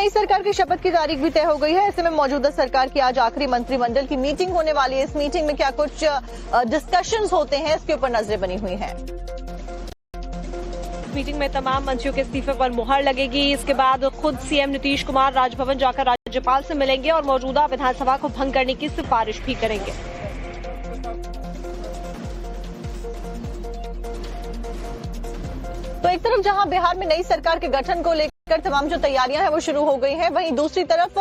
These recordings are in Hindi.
नई सरकार की शपथ की तारीख भी तय हो गई है। ऐसे में मौजूदा सरकार की आज आखिरी मंत्रिमंडल की मीटिंग होने वाली है। इस मीटिंग में क्या कुछ डिस्कशंस होते हैं, इसके ऊपर नजरें बनी हुई हैं। मीटिंग में तमाम मंत्रियों के इस्तीफे पर मुहर लगेगी। इसके बाद खुद सीएम नीतीश कुमार राजभवन जाकर राज्यपाल से मिलेंगे और मौजूदा विधानसभा को भंग करने की सिफारिश भी करेंगे। तो एक तरफ जहां बिहार में नई सरकार के गठन को लेकर तमाम जो तैयारियां हैं वो शुरू हो गई हैं, वहीं दूसरी तरफ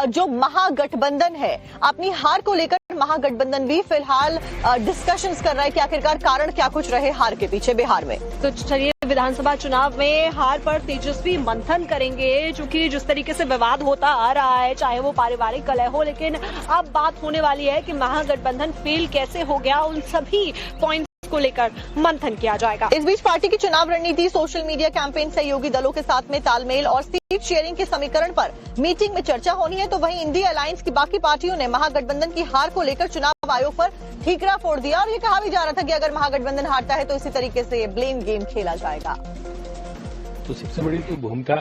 जो महागठबंधन है अपनी हार को लेकर महागठबंधन भी फिलहाल डिस्कशंस कर रहा है कि आखिरकार कारण क्या कुछ रहे हार के पीछे बिहार में। तो चलिए विधानसभा चुनाव में हार पर तेजस्वी मंथन करेंगे, क्योंकि जिस तरीके से विवाद होता आ रहा है, चाहे वो पारिवारिक कलह हो, लेकिन अब बात होने वाली है कि महागठबंधन फेल कैसे हो गया, उन सभी पॉइंट को लेकर मंथन किया जाएगा। इस बीच पार्टी की चुनाव रणनीति, सोशल मीडिया कैंपेन, सहयोगी दलों के साथ में तालमेल और सीट शेयरिंग के समीकरण पर मीटिंग में चर्चा होनी है। तो वहीं इंडिया अलायंस की बाकी पार्टियों ने महागठबंधन की हार को लेकर चुनाव आयोग पर ठीकरा फोड़ दिया और ये कहा भी जा रहा था कि अगर महागठबंधन हारता है तो इसी तरीके से ब्लेम गेम खेला जाएगा। तो सबसे बड़ी तो भूमिका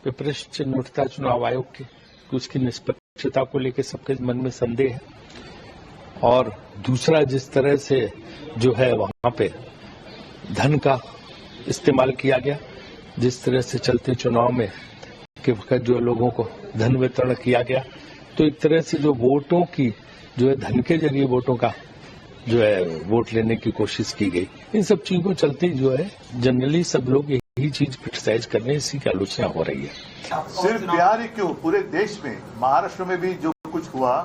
पे प्रश्न चिन्ह उठता चुनाव आयोग की, उसकी निष्पक्षता को लेकर सबके मन में संदेह है। और दूसरा, जिस तरह से जो है वहां पे धन का इस्तेमाल किया गया, जिस तरह से चलते चुनाव में के वक्त जो लोगों को धन वितरण किया गया, तो एक तरह से जो वोटों की जो है धन के जरिए वोटों का जो है वोट लेने की कोशिश की गई। इन सब चीजों को चलते जो है जनरली सब लोग यही चीज क्रिटिसाइज करने, इसी की आलोचना हो रही है। सिर्फ बिहार ही क्यों, पूरे देश में, महाराष्ट्र में भी जो कुछ हुआ,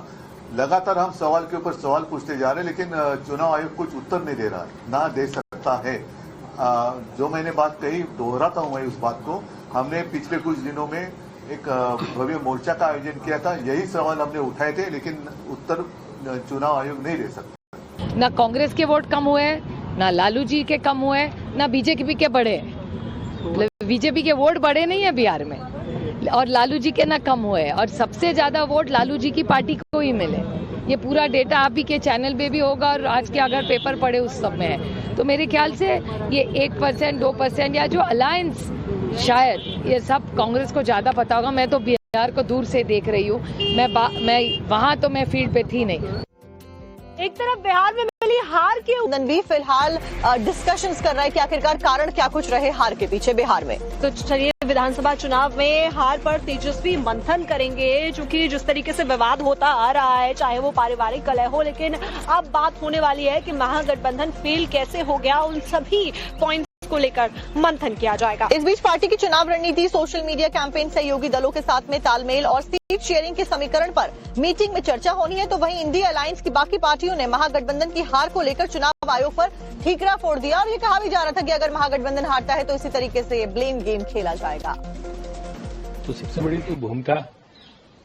लगातार हम सवाल के ऊपर सवाल पूछते जा रहे हैं, लेकिन चुनाव आयोग कुछ उत्तर नहीं दे रहा है, ना दे सकता है। जो मैंने बात कही, दोहराता हूं मैं उस बात को। हमने पिछले कुछ दिनों में एक भव्य मोर्चा का आयोजन किया था, यही सवाल हमने उठाए थे, लेकिन उत्तर चुनाव आयोग नहीं दे सकता। ना कांग्रेस के वोट कम हुए, ना लालू जी के कम हुए, ना बीजेपी के बढ़े। बीजेपी के वोट बढ़े नहीं है बिहार में, और लालू जी के ना कम हुए, और सबसे ज्यादा वोट लालू जी की पार्टी को ही मिले। ये पूरा डेटा आप ही के चैनल पे भी होगा और आज के अगर पेपर पढ़े उस सब में है। तो मेरे ख्याल से ये 1%, 2% या जो अलायंस, शायद ये सब कांग्रेस को ज्यादा पता होगा। मैं तो बिहार को दूर से देख रही हूँ, मैं वहां तो मैं फील्ड पे थी नहीं। एक तरफ बिहार में मिली हार के भी फिलहाल डिस्कशंस कर रहा है कि आखिरकार कारण क्या कुछ रहे हार के पीछे बिहार में। तो चलिए विधानसभा चुनाव में हार पर तेजस्वी मंथन करेंगे, क्योंकि जिस तरीके से विवाद होता आ रहा है, चाहे वो पारिवारिक कलह हो, लेकिन अब बात होने वाली है कि महागठबंधन फेल कैसे हो गया, उन सभी पॉइंट को लेकर मंथन किया जाएगा। इस बीच पार्टी की चुनाव रणनीति, सोशल मीडिया कैंपेन, सहयोगी दलों के साथ में तालमेल और सीट शेयरिंग के समीकरण पर मीटिंग में चर्चा होनी है। तो वहीं इंडिया अलायंस की बाकी पार्टियों ने महागठबंधन की हार को लेकर चुनाव आयोग पर ठीकरा फोड़ दिया और ये कहा भी जा रहा था कि अगर महागठबंधन हारता है तो इसी तरीके से ब्लेम गेम खेला जाएगा। तो सबसे बड़ी तो भूमिका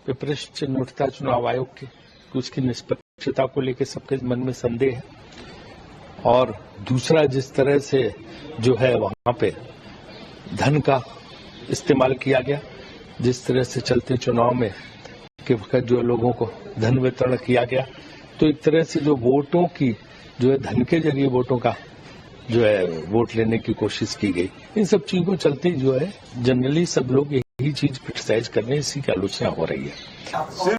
पे प्रश्न चिन्ह उठता चुनाव आयोग की, उसकी निष्पक्षता को लेकर सबके मन में संदेह है। और दूसरा, जिस तरह से जो है वहां पे धन का इस्तेमाल किया गया, जिस तरह से चलते चुनाव में के वक्त जो लोगों को धन वितरण किया गया, तो एक तरह से जो वोटों की जो है धन के जरिए वोटों का जो है वोट लेने की कोशिश की गई। इन सब चीजों को चलते जो है जनरली सब लोग यही चीज क्रिटिसाइज करने, इसी की आलोचना हो रही है।